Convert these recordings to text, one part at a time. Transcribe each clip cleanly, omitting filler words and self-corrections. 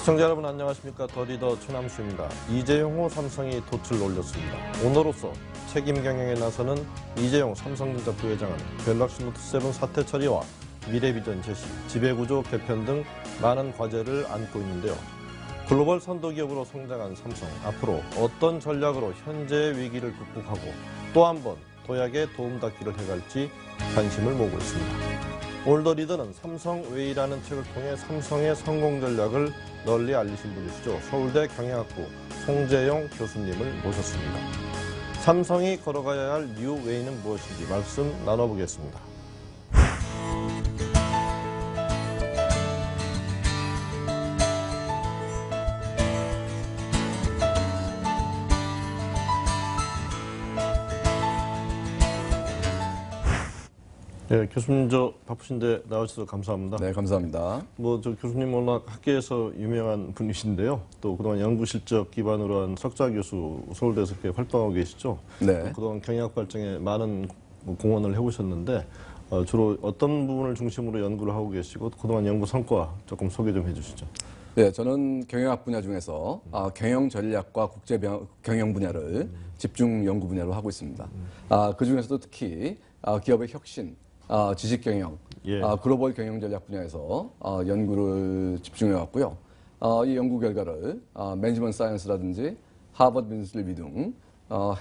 시청자 여러분 안녕하십니까. 더리더 최남수입니다. 이재용 후 삼성이 돛을 올렸습니다. 오너로서 책임 경영에 나서는 이재용 삼성전자 부회장은 갤럭시 노트 7 사태 처리와 미래 비전 제시, 지배구조 개편 등 많은 과제를 안고 있는데요. 글로벌 선도기업으로 성장한 삼성, 앞으로 어떤 전략으로 현재의 위기를 극복하고 또 한 번 도약에 도움닫기를 해갈지 관심을 모으고 있습니다. 오늘 더 리더는 삼성웨이라는 책을 통해 삼성의 성공 전략을 널리 알리신 분이시죠. 서울대 경영학부 송재용 교수님을 모셨습니다. 삼성이 걸어가야 할 뉴 웨이는 무엇인지 말씀 나눠보겠습니다. 네, 교수님 바쁘신데 나와주셔서 감사합니다. 네, 감사합니다. 교수님 워낙 학계에서 유명한 분이신데요. 또 그동안 연구 실적 기반으로 한 석좌 교수 서울대에서 이렇게 활동하고 계시죠. 네. 그동안 경영학 발전에 많은 공헌을 해오셨는데 주로 어떤 부분을 중심으로 연구를 하고 계시고 그동안 연구 성과 조금 소개 좀 해주시죠. 네, 저는 경영학 분야 중에서 경영 전략과 국제 경영 분야를 집중 연구 분야로 하고 있습니다. 그 중에서도 특히 기업의 혁신, 지식 경영, 예. 글로벌 경영 전략 분야에서 연구를 집중해 왔고요. 이 연구 결과를 매니지먼트 사이언스라든지 하버드 비즈니스 리뷰 등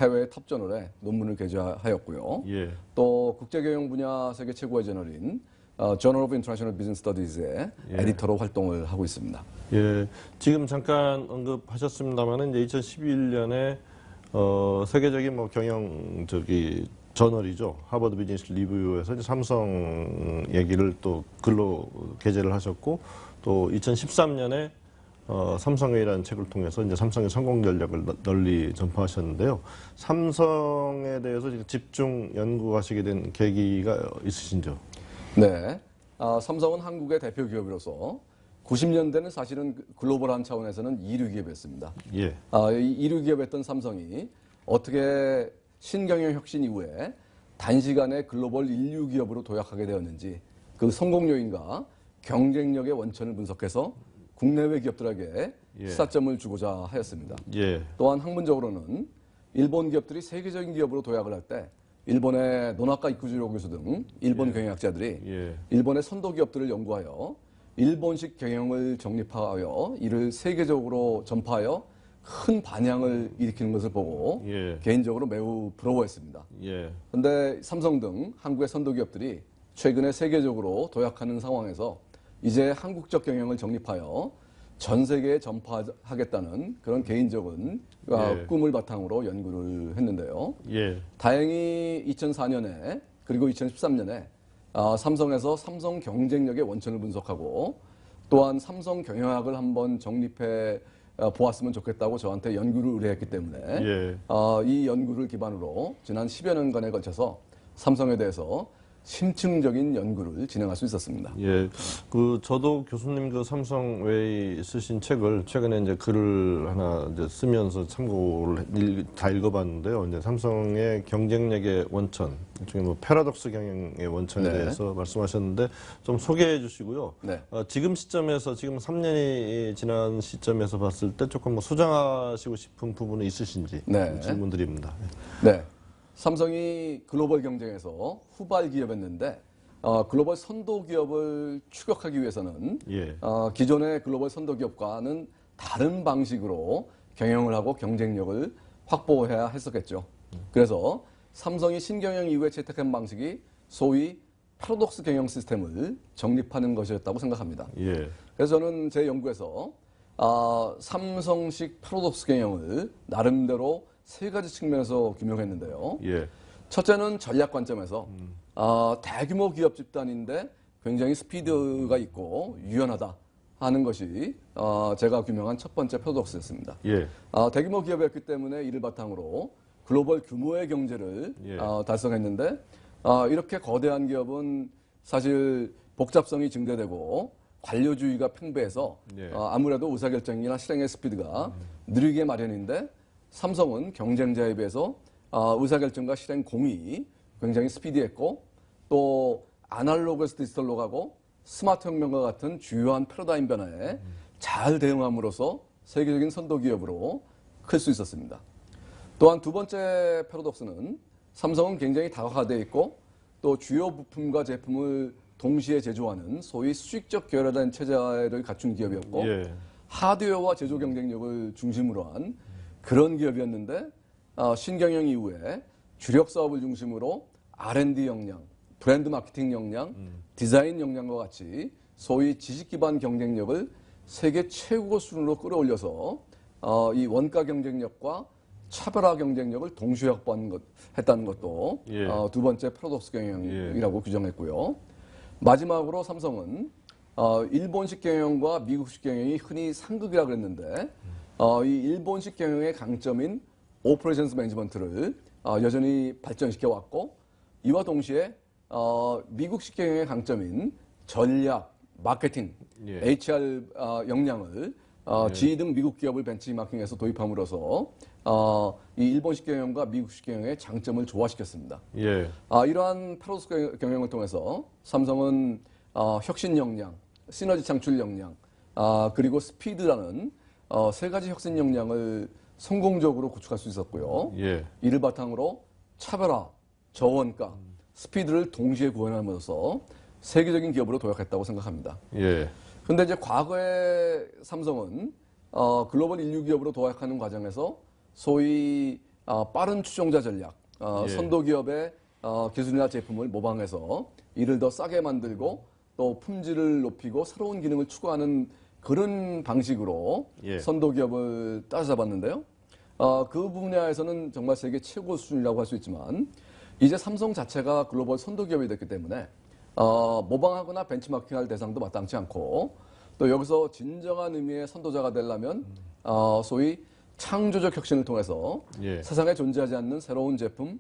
해외 탑 저널에 논문을 게재하였고요. 예. 또 국제 경영 분야 세계 최고의 저널인 Journal of International Business Studies의 예. 에디터로 활동을 하고 있습니다. 예, 지금 잠깐 언급하셨습니다만은 이제 2011년에 세계적인 경영 저널이죠. 하버드 비즈니스 리뷰에서 이제 삼성 얘기를 또 글로 게재를 하셨고, 또 2013년에 삼성웨이라는 책을 통해서 이제 삼성의 성공 전략을 널리 전파하셨는데요. 삼성에 대해서 집중 연구하시게 된 계기가 있으신지요? 네, 삼성은 한국의 대표 기업으로서 90년대는 사실은 글로벌한 차원에서는 2류 기업이었습니다. 예. 2류 기업이었던 삼성이 어떻게 신경영 혁신 이후에 단시간에 글로벌 1류 기업으로 도약하게 되었는지 그 성공 요인과 경쟁력의 원천을 분석해서 국내외 기업들에게 예. 시사점을 주고자 하였습니다. 예. 또한 학문적으로는 일본 기업들이 세계적인 기업으로 도약을 할 때 일본의 노나카 이쿠지로 교수 등 일본 경영학자들이 일본의 선도 기업들을 연구하여 일본식 경영을 정립하여 이를 세계적으로 전파하여 큰 반향을 일으키는 것을 보고 개인적으로 매우 부러워했습니다. 그런데 삼성 등 한국의 선도 기업들이 최근에 세계적으로 도약하는 상황에서 이제 한국적 경영을 정립하여 전 세계에 전파하겠다는 그런 개인적인 꿈을 바탕으로 연구를 했는데요. 다행히 2004년에 그리고 2013년에 삼성에서 삼성 경쟁력의 원천을 분석하고 또한 삼성 경영학을 한번 정립해 보았으면 좋겠다고 저한테 연구를 의뢰했기 때문에 이 연구를 기반으로 지난 10여 년간에 걸쳐서 삼성에 대해서 심층적인 연구를 진행할 수 있었습니다. 예, 저도 교수님 삼성웨이 쓰신 책을 최근에 이제 글을 하나 이제 쓰면서 참고를 다 읽어봤는데요. 이제 삼성의 경쟁력의 원천, 일종의 패러독스 경영의 원천에 대해서 말씀하셨는데 좀 소개해 주시고요. 지금 시점에서 지금 3년이 지난 시점에서 봤을 때 조금 수정하시고 싶은 부분은 있으신지 질문드립니다. 네. 삼성이 글로벌 경쟁에서 후발 기업이었는데 글로벌 선도 기업을 추격하기 위해서는 기존의 글로벌 선도 기업과는 다른 방식으로 경영을 하고 경쟁력을 확보해야 했었겠죠. 그래서 삼성이 신경영 이후에 채택한 방식이 소위 패러독스 경영 시스템을 정립하는 것이었다고 생각합니다. 그래서 저는 제 연구에서 삼성식 패러독스 경영을 나름대로 세 가지 측면에서 규명했는데요. 첫째는 전략 관점에서 대규모 기업 집단인데 굉장히 스피드가 있고 유연하다 하는 것이 제가 규명한 첫 번째 패러독스였습니다. 대규모 기업이었기 때문에 이를 바탕으로 글로벌 규모의 경제를 달성했는데 이렇게 거대한 기업은 사실 복잡성이 증대되고 관료주의가 팽배해서 아무래도 의사결정이나 실행의 스피드가 느리게 마련인데 삼성은 경쟁자에 비해서 의사결정과 실행 공이 굉장히 스피디했고 또 아날로그에서 디지털로 가고 스마트 혁명과 같은 주요한 패러다임 변화에 잘 대응함으로써 세계적인 선도 기업으로 클 수 있었습니다. 또한 두 번째 패러독스는 삼성은 굉장히 다각화되어 있고 또 주요 부품과 제품을 동시에 제조하는 소위 수익적 결여된 체제를 갖춘 기업이었고 하드웨어와 제조 경쟁력을 중심으로 한 그런 기업이었는데 신경영 이후에 주력 사업을 중심으로 R&D 역량, 브랜드 마케팅 역량, 디자인 역량과 같이 소위 지식 기반 경쟁력을 세계 최고 수준으로 끌어올려서 이 원가 경쟁력과 차별화 경쟁력을 동시에 확보했다는 것도 두 번째 패러독스 경영이라고 규정했고요. 마지막으로 삼성은 일본식 경영과 미국식 경영이 흔히 상극이라고 그랬는데 이 일본식 경영의 강점인 오퍼레이션스 매니지먼트를 여전히 발전시켜 왔고 이와 동시에 미국식 경영의 강점인 전략, 마케팅, HR 역량을 GE 등 미국 기업을 벤치마킹해서 도입함으로써 이 일본식 경영과 미국식 경영의 장점을 조화시켰습니다. 이러한 패러독스 경영을 통해서 삼성은 혁신 역량, 시너지 창출 역량, 그리고 스피드라는 세 가지 혁신 역량을 성공적으로 구축할 수 있었고요. 이를 바탕으로 차별화, 저원가, 스피드를 동시에 구현함으로써 세계적인 기업으로 도약했다고 생각합니다. 그런데 이제 과거에 삼성은 글로벌 인류 기업으로 도약하는 과정에서 소위 빠른 추종자 전략, 선도 기업의 기술이나 제품을 모방해서 이를 더 싸게 만들고 또 품질을 높이고 새로운 기능을 추구하는 그런 방식으로 선도 기업을 따라잡았는데요. 그 분야에서는 정말 세계 최고 수준이라고 할 수 있지만 이제 삼성 자체가 글로벌 선도 기업이 됐기 때문에 모방하거나 벤치마킹할 대상도 마땅치 않고 또 여기서 진정한 의미의 선도자가 되려면 소위 창조적 혁신을 통해서 세상에 존재하지 않는 새로운 제품,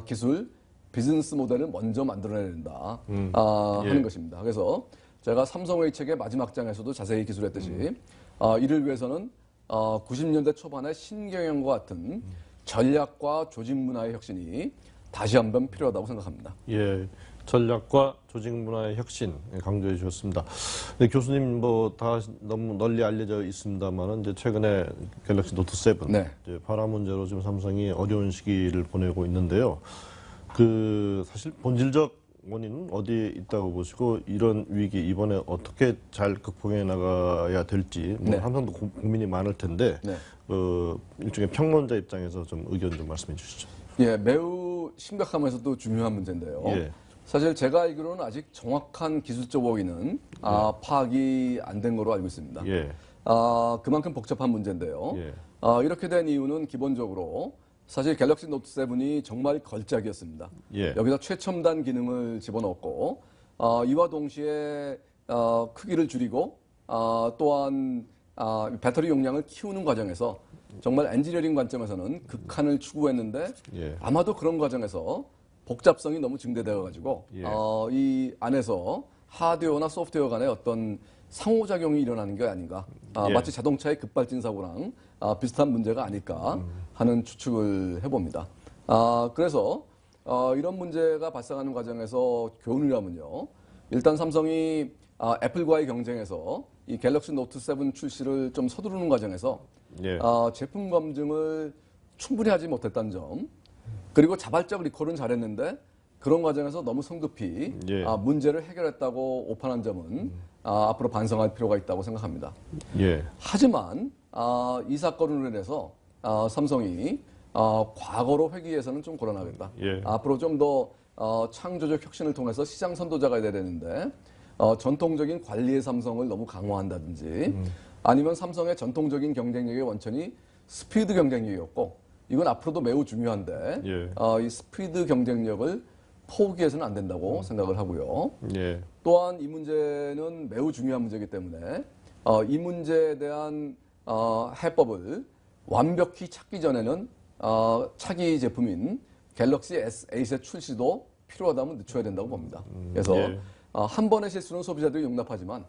기술, 비즈니스 모델을 먼저 만들어내야 된다 하는 것입니다. 그래서 제가 삼성의 책의 마지막 장에서도 자세히 기술했듯이 이를 위해서는 90년대 초반의 신경영과 같은 전략과 조직 문화의 혁신이 다시 한번 필요하다고 생각합니다. 전략과 조직 문화의 혁신 강조해 주셨습니다. 네, 교수님 뭐 다 너무 널리 알려져 있습니다만은 이제 최근에 갤럭시 노트 7 이제 발화 문제로 지금 삼성이 어려운 시기를 보내고 있는데요. 그 사실 본질적 원인은 어디에 있다고 보시고 이런 위기 이번에 어떻게 잘 극복해 나가야 될지 뭐 삼성도 고민이 많을 텐데 일종의 평론자 입장에서 좀 의견 좀 말씀해 주시죠. 매우 심각하면서도 중요한 문제인데요. 사실 제가 알기로는 아직 정확한 기술적 원인은 파악이 안 된 거로 알고 있습니다. 그만큼 복잡한 문제인데요. 이렇게 된 이유는 기본적으로 사실 갤럭시 노트 7이 정말 걸작이었습니다. 여기다 최첨단 기능을 집어넣었고 이와 동시에 크기를 줄이고 또한 배터리 용량을 키우는 과정에서 정말 엔지니어링 관점에서는 극한을 추구했는데 아마도 그런 과정에서 복잡성이 너무 증대되어가지고 이 안에서 하드웨어나 소프트웨어 간의 어떤 상호작용이 일어나는 게 아닌가 마치 자동차의 급발진 사고랑 비슷한 문제가 아닐까 하는 추측을 해봅니다. 그래서 이런 문제가 발생하는 과정에서 교훈이라면요. 일단 삼성이 애플과의 경쟁에서 이 갤럭시 노트 7 출시를 좀 서두르는 과정에서 제품 검증을 충분히 하지 못했다는 점 그리고 자발적 리콜은 잘했는데 그런 과정에서 너무 성급히 문제를 해결했다고 오판한 점은 앞으로 반성할 필요가 있다고 생각합니다. 하지만 이 사건으로 인해서 삼성이 과거로 회귀해서는 좀 곤란하겠다. 앞으로 좀 더 창조적 혁신을 통해서 시장 선도자가 돼야 되는데 전통적인 관리의 삼성을 너무 강화한다든지 아니면 삼성의 전통적인 경쟁력의 원천이 스피드 경쟁력이었고 이건 앞으로도 매우 중요한데 이 스피드 경쟁력을 포기해서는 안 된다고 생각을 하고요. 또한 이 문제는 매우 중요한 문제이기 때문에 이 문제에 대한 해법을 완벽히 찾기 전에는 차기 제품인 갤럭시 S8의 출시도 필요하다면 늦춰야 된다고 봅니다. 그래서 한 번의 실수는 소비자들이 용납하지만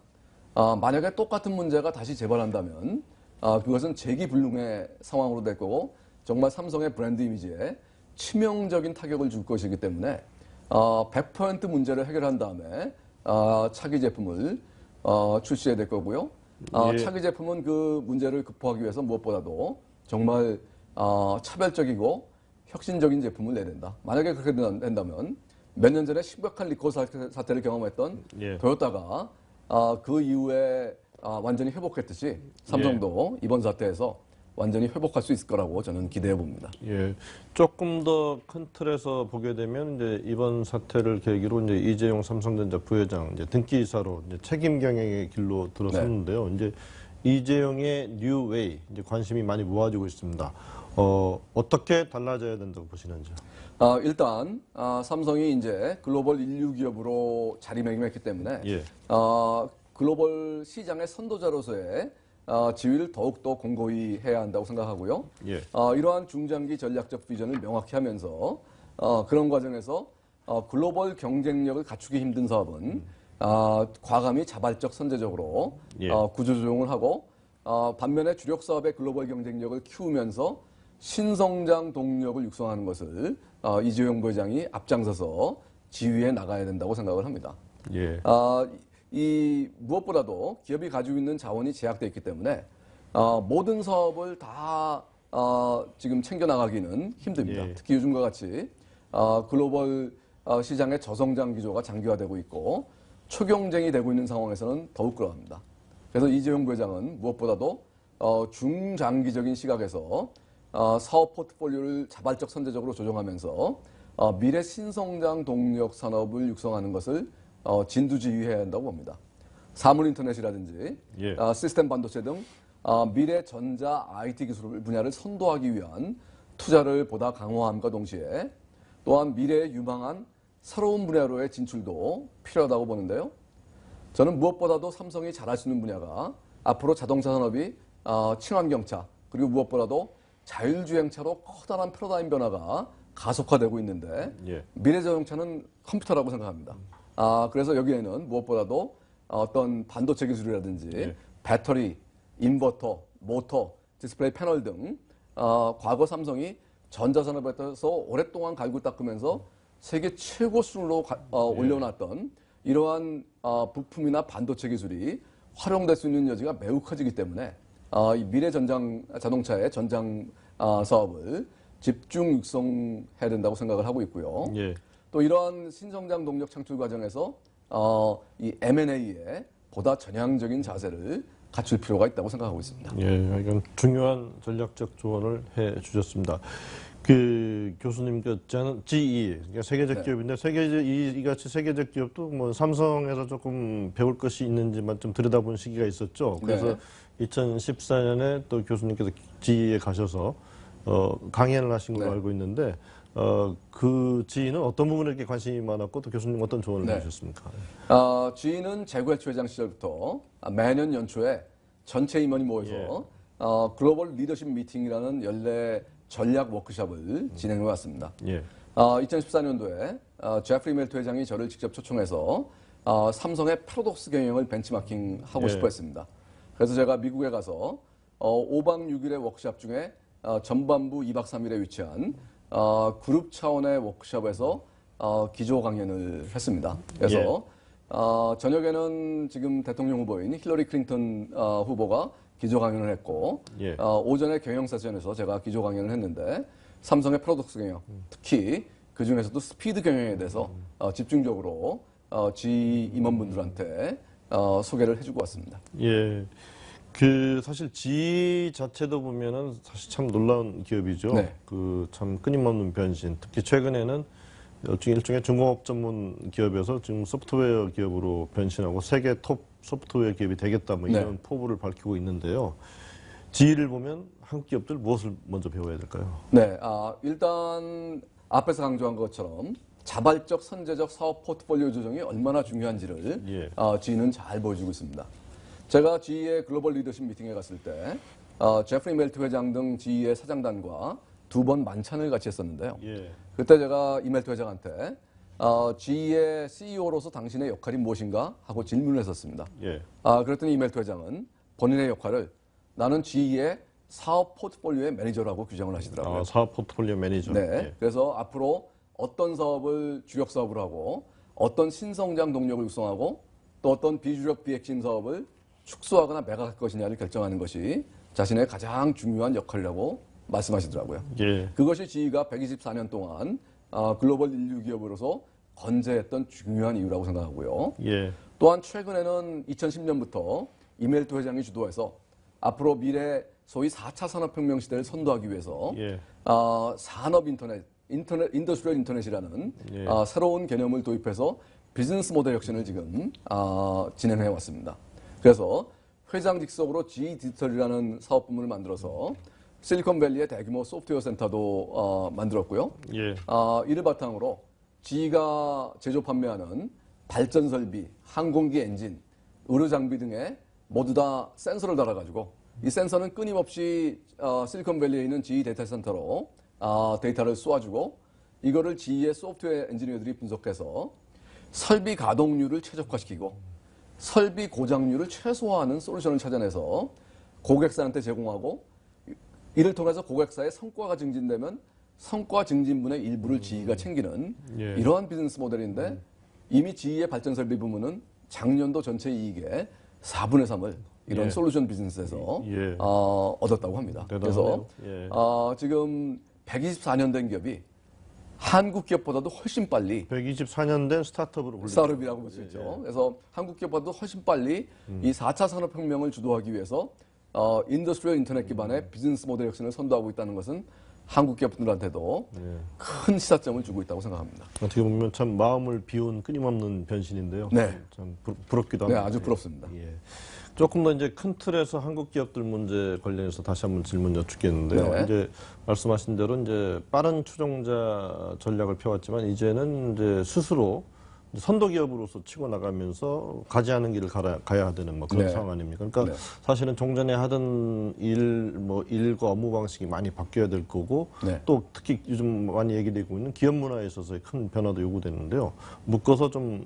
만약에 똑같은 문제가 다시 재발한다면 그것은 재기불능의 상황으로 될 거고 정말 삼성의 브랜드 이미지에 치명적인 타격을 줄 것이기 때문에 100% 문제를 해결한 다음에 차기 제품을 출시해야 될 거고요. 예. 차기 제품은 그 문제를 극복하기 위해서 무엇보다도 정말 차별적이고 혁신적인 제품을 내야 된다. 만약에 그렇게 된다면 몇 년 전에 심각한 리콜 사태를 경험했던 예. 토요타가 그 이후에 완전히 회복했듯이 삼성도 이번 사태에서 완전히 회복할 수 있을 거라고 저는 기대해 봅니다. 예, 조금 더 큰 틀에서 보게 되면 이제 이번 사태를 계기로 이제 이재용 삼성전자 부회장 이제 등기이사로 이제 책임 경영의 길로 들어섰는데요. 이제 이재용의 뉴웨이 이제 관심이 많이 모아지고 있습니다. 어떻게 달라져야 된다고 보시는지요? 일단 삼성이 이제 글로벌 인류 기업으로 자리매김했기 때문에 예. 글로벌 시장의 선도자로서의 지위를 더욱더 공고히 해야 한다고 생각하고요. 예. 이러한 중장기 전략적 비전을 명확히 하면서 그런 과정에서 글로벌 경쟁력을 갖추기 힘든 사업은 과감히 자발적 선제적으로 예. 구조조정을 하고 반면에 주력 사업의 글로벌 경쟁력을 키우면서 신성장 동력을 육성하는 것을 이재용 부회장이 앞장서서 지휘해 나가야 된다고 생각을 합니다. 예. 이 무엇보다도 기업이 가지고 있는 자원이 제약되어 있기 때문에 모든 사업을 다 지금 챙겨 나가기는 힘듭니다. 예. 특히 요즘과 같이 글로벌 시장의 저성장 기조가 장기화되고 있고 초경쟁이 되고 있는 상황에서는 더욱 그러합니다. 그래서 이재용 부회장은 무엇보다도 중장기적인 시각에서 사업 포트폴리오를 자발적 선제적으로 조정하면서 미래 신성장 동력 산업을 육성하는 것을 진두지휘해야 한다고 봅니다. 사물인터넷이라든지 예. 시스템 반도체 등 미래 전자 IT 기술 분야를 선도하기 위한 투자를 보다 강화함과 동시에 또한 미래에 유망한 새로운 분야로의 진출도 필요하다고 보는데요. 저는 무엇보다도 삼성이 잘할 수 있는 분야가 앞으로 자동차 산업이 친환경차 그리고 무엇보다도 자율주행차로 커다란 패러다임 변화가 가속화되고 있는데 예. 미래 자동차는 컴퓨터라고 생각합니다. 그래서 여기에는 무엇보다도 어떤 반도체 기술이라든지 예. 배터리, 인버터, 모터, 디스플레이 패널 등 과거 삼성이 전자산업에서 오랫동안 갈고 닦으면서 세계 최고 수준으로 올려놨던 이러한 부품이나 반도체 기술이 활용될 수 있는 여지가 매우 커지기 때문에 이 미래 자동차의 전장 사업을 집중 육성해야 된다고 생각을 하고 있고요. 예. 또 이러한 신성장 동력 창출 과정에서 이 M&A에 보다 전향적인 자세를 갖출 필요가 있다고 생각하고 있습니다. 예, 이건 중요한 전략적 조언을 해 주셨습니다. 그 교수님 저는 GE 그러니까 세계적 네. 기업인데 이같이 세계적 기업도 뭐 삼성에서 조금 배울 것이 있는지만 좀 들여다본 시기가 있었죠. 그래서 2014년에 또 교수님께서 GE에 가셔서 강연을 하신 걸로 알고 있는데 그 GE는 어떤 부분에 이렇게 관심이 많았고 또 교수님 어떤 조언을 해주셨습니까? GE는 재구애초 회장 시절부터 매년 연초에 전체 임원이 모여서 글로벌 리더십 미팅이라는 연례 전략 워크숍을 진행해 왔습니다. 예. 2014년도에 제프리 멜트 회장이 저를 직접 초청해서 삼성의 패러독스 경영을 벤치마킹하고 싶어 했습니다. 그래서 제가 미국에 가서 5박 6일의 워크숍 중에 전반부 2박 3일에 위치한 그룹 차원의 워크숍에서 기조 강연을 했습니다. 그래서 저녁에는 지금 대통령 후보인 힐러리 클린턴 후보가 기조 강연을 했고 오전에 경영 세션에서 제가 기조 강연을 했는데 삼성의 프로덕트 경영, 특히 그 중에서도 스피드 경영에 대해서 집중적으로 GE 임원분들한테 소개를 해주고 왔습니다. 예. 그 사실 GE 자체도 보면은 사실 참 놀라운 기업이죠. 네. 그 참 끊임없는 변신. 특히 최근에는 일종의 중공업 전문 기업에서 지금 소프트웨어 기업으로 변신하고 세계 톱 소프트웨어 기업이 되겠다 뭐 이런 포부를 밝히고 있는데요. GE를 보면 한국 기업들 무엇을 먼저 배워야 될까요? 네, 일단 앞에서 강조한 것처럼 자발적 선제적 사업 포트폴리오 조정이 얼마나 중요한지를 GE는 잘 보여주고 있습니다. 제가 GE의 글로벌 리더십 미팅에 갔을 때 제프리 멜트 회장 등 GE의 사장단과 2번 만찬을 같이 했었는데요. 그때 제가 이 멜트 회장한테 GE의 CEO로서 당신의 역할이 무엇인가 하고 질문을 했었습니다. 그랬더니 이 멜트 회장은 본인의 역할을 나는 GE의 사업 포트폴리오의 매니저라고 규정을 하시더라고요. 사업 포트폴리오 매니저. 네. 그래서 앞으로 어떤 사업을 주력 사업으로 하고 어떤 신성장 동력을 육성하고 또 어떤 비주력 비핵심 사업을 축소하거나 매각할 것이냐를 결정하는 것이 자신의 가장 중요한 역할이라고 말씀하시더라고요. 예. 그것이 GE가 124년 동안 글로벌 인류 기업으로서 건재했던 중요한 이유라고 생각하고요. 예. 또한 최근에는 2010년부터 이멜토 회장이 주도해서 앞으로 미래 소위 4차 산업혁명 시대를 선도하기 위해서 예. 산업 인더스트리얼 인터넷이라는 예. 새로운 개념을 도입해서 비즈니스 모델 혁신을 지금 진행해 왔습니다. 그래서 회장 직속으로 GE 디지털이라는 사업 부문을 만들어서 실리콘밸리의 대규모 소프트웨어 센터도 만들었고요. 예. 이를 바탕으로 GE가 제조 판매하는 발전 설비, 항공기 엔진, 의료 장비 등에 모두 다 센서를 달아가지고 이 센서는 끊임없이 실리콘밸리에 있는 GE 데이터 센터로 데이터를 쏘아주고 이거를 GE의 소프트웨어 엔지니어들이 분석해서 설비 가동률을 최적화시키고 설비 고장률을 최소화하는 솔루션을 찾아내서 고객사한테 제공하고 이를 통해서 고객사의 성과가 증진되면 성과 증진분의 일부를 GE가 챙기는 예. 이러한 비즈니스 모델인데 이미 GE의 발전 설비 부문은 작년도 전체 이익의 4분의 3을 이런 예. 솔루션 비즈니스에서 예. 얻었다고 합니다. 대단하네요. 그래서 예. 지금 124년 된 기업이 한국 기업보다도 훨씬 빨리 124년 된 스타트업으로 불리죠. 스타트업이라고 볼 수 있죠. 그래서 한국 기업보다도 훨씬 빨리 이 4차 산업혁명을 주도하기 위해서 인더스트리얼 인터넷 기반의 비즈니스 모델 혁신을 선도하고 있다는 것은 한국 기업들한테도 큰 시사점을 주고 있다고 생각합니다. 어떻게 보면 참 마음을 비운 끊임없는 변신인데요. 네. 참 부럽기도 네, 합니다. 아주 부럽습니다. 예. 조금 더 이제 큰 틀에서 한국 기업들 문제 관련해서 다시 한번 질문 여쭙겠는데요. 네. 이제 말씀하신 대로 이제 빠른 추종자 전략을 펴왔지만 이제는 이제 스스로 선도 기업으로서 치고 나가면서 가지 않은 길을 가야 되는 뭐 그런 네. 상황 아닙니까? 그러니까 네. 사실은 종전에 하던 일과 업무 방식이 많이 바뀌어야 될 거고 네. 또 특히 요즘 많이 얘기되고 있는 기업 문화에 있어서 큰 변화도 요구되는데요. 묶어서 좀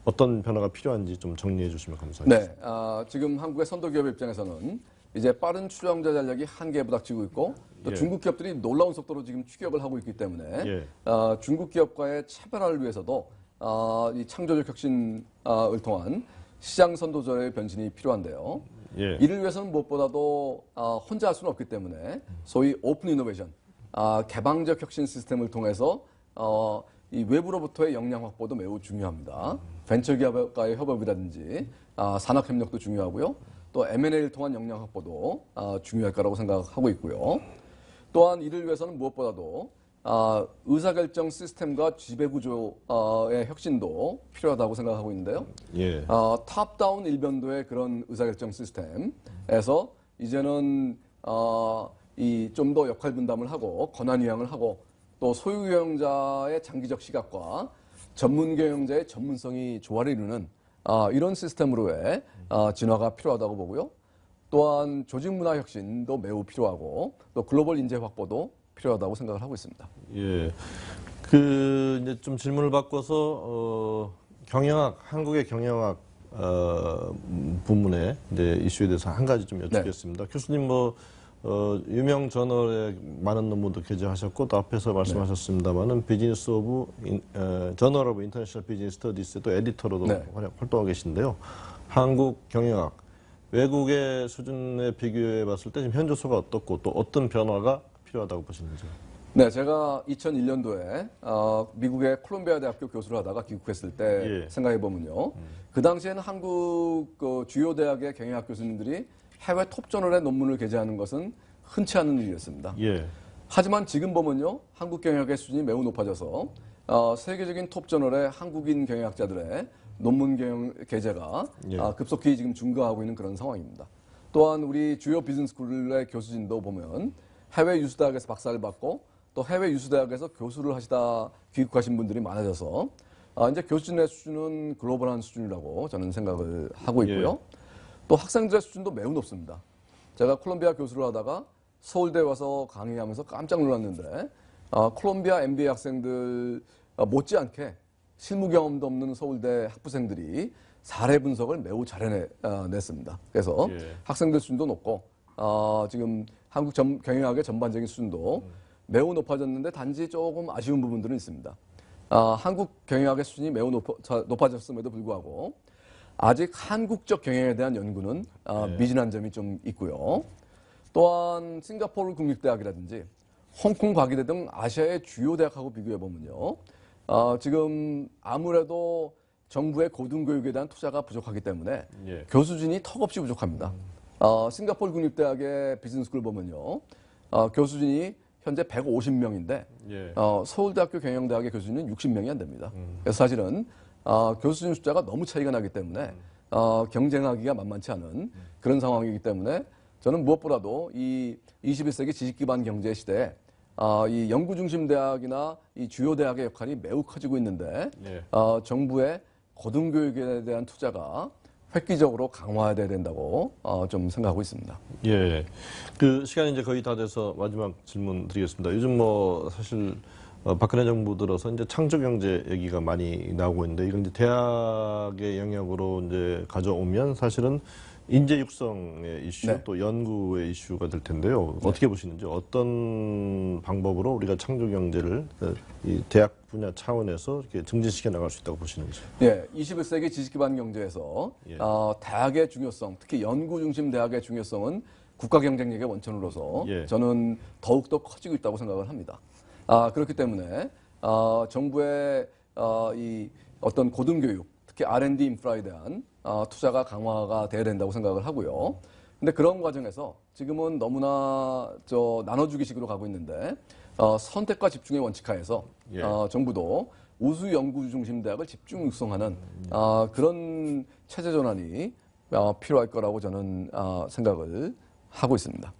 어떤 변화가 필요한지 좀 정리해 주시면 감사하겠습니다. 네, 지금 한국의 선도 기업 입장에서는 이제 빠른 추종자 전략이 한계에 부닥치고 있고 또 예. 중국 기업들이 놀라운 속도로 지금 추격을 하고 있기 때문에 예. 중국 기업과의 차별화를 위해서도 이 창조적 혁신을 통한 시장 선도자의 변신이 필요한데요. 예. 이를 위해서는 무엇보다도 혼자 할 수는 없기 때문에 소위 오픈 이노베이션, 개방적 혁신 시스템을 통해서 이 외부로부터의 역량 확보도 매우 중요합니다. 벤처 기업과의 협업이라든지 산학 협력도 중요하고요. 또 M&A를 통한 역량 확보도 중요할 거라고 생각하고 있고요. 또한 이를 위해서는 무엇보다도 의사결정 시스템과 지배구조의 혁신도 필요하다고 생각하고 있는데요. 예. 탑다운 일변도의 그런 의사결정 시스템에서 이제는 이 좀 더 역할 분담을 하고 권한 위양을 하고 또 소유 경영자의 장기적 시각과 전문 경영자의 전문성이 조화를 이루는 이런 시스템으로의 진화가 필요하다고 보고요. 또한 조직 문화 혁신도 매우 필요하고 또 글로벌 인재 확보도 필요하다고 생각을 하고 있습니다. 예. 이제 좀 질문을 바꿔서, 경영학, 한국의 경영학, 부문의 이제 이슈에 대해서 한 가지 좀 여쭙겠습니다. 교수님 유명 저널에 많은 논문도 게재하셨고, 또 앞에서 말씀하셨습니다만은 비즈니스 저널 오브 인터내셔널 비즈니스 스터디스의 또 에디터로도 활동하고 계신데요. 한국 경영학, 외국의 수준에 비교해 봤을 때 지금 현조소가 어떻고 또 어떤 변화가 필요하다고 보시는지요? 네, 제가 2001년도에 미국의 콜롬비아 대학교 교수를 하다가 귀국했을 때 생각해 보면요, 그 당시에는 한국 주요 대학의 경영학 교수님들이 해외 톱저널에 논문을 게재하는 것은 흔치 않은 일이었습니다. 예. 하지만 지금 보면요, 한국 경영학의 수준이 매우 높아져서 세계적인 톱저널의 한국인 경영학자들의 논문 게재가 급속히 지금 증가하고 있는 그런 상황입니다. 또한 우리 주요 비즈니스 스쿨의 교수진도 보면 해외 유수대학에서 박사를 받고 또 해외 유수대학에서 교수를 하시다 귀국하신 분들이 많아져서 이제 교수진의 수준은 글로벌한 수준이라고 저는 생각을 하고 있고요. 또 학생들의 수준도 매우 높습니다. 제가 콜롬비아 교수를 하다가 서울대 와서 강의하면서 깜짝 놀랐는데 콜롬비아 MBA 학생들 못지않게 실무 경험도 없는 서울대 학부생들이 사례 분석을 매우 잘 해냈습니다. 그래서 학생들 수준도 높고 지금 한국 경영학의 전반적인 수준도 매우 높아졌는데 단지 조금 아쉬운 부분들은 있습니다. 한국 경영학의 수준이 매우 높아졌음에도 불구하고 아직 한국적 경영에 대한 연구는 미진한 점이 좀 있고요. 또한 싱가포르 국립대학이라든지 홍콩 과기대 등 아시아의 주요 대학하고 비교해 보면요, 지금 아무래도 정부의 고등교육에 대한 투자가 부족하기 때문에 교수진이 턱없이 부족합니다. 싱가포르 국립대학의 비즈니스스쿨 보면요, 교수진이 현재 150명인데 서울대학교 경영대학의 교수진은 60명이 안 됩니다. 그래서 사실은 교수진 숫자가 너무 차이가 나기 때문에 경쟁하기가 만만치 않은 그런 상황이기 때문에 저는 무엇보다도 이 21세기 지식기반 경제 시대에 이 연구중심 대학이나 이 주요 대학의 역할이 매우 커지고 있는데 정부의 고등교육에 대한 투자가 획기적으로 강화돼야 된다고 좀 생각하고 있습니다. 예. 그 시간이 이제 거의 다 돼서 마지막 질문 드리겠습니다. 요즘 뭐 사실 박근혜 정부 들어서 이제 창조 경제 얘기가 많이 나오고 있는데 이건 이제 대학의 영역으로 이제 가져오면 사실은 인재 육성의 이슈 또 연구의 이슈가 될 텐데요. 어떻게 보시는지 어떤 방법으로 우리가 창조 경제를 이 대학 분야 차원에서 이렇게 증진시켜 나갈 수 있다고 보시는지? 예, 21세기 지식기반 경제에서 대학의 중요성, 특히 연구 중심 대학의 중요성은 국가 경쟁력의 원천으로서 저는 더욱더 커지고 있다고 생각을 합니다. 그렇기 때문에 정부의 이 어떤 고등교육, 특히 R&D 인프라에 대한 투자가 강화가 돼야 된다고 생각을 하고요. 근데 그런 과정에서 지금은 너무나 나눠주기식으로 가고 있는데 선택과 집중의 원칙하에서 정부도 우수 연구 중심 대학을 집중 육성하는 그런 체제 전환이 필요할 거라고 저는 생각을 하고 있습니다.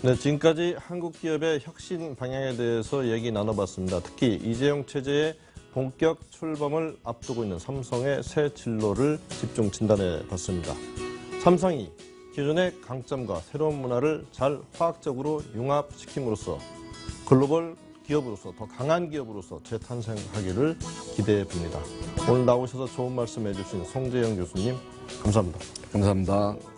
네, 지금까지 한국 기업의 혁신 방향에 대해서 얘기 나눠봤습니다. 특히 이재용 체제의 본격 출범을 앞두고 있는 삼성의 새 진로를 집중 진단해 봤습니다. 삼성이 기존의 강점과 새로운 문화를 잘 화학적으로 융합시킴으로써 글로벌 기업으로서 더 강한 기업으로서 재탄생하기를 기대해 봅니다. 오늘 나오셔서 좋은 말씀 해주신 송재영 교수님 감사합니다. 감사합니다.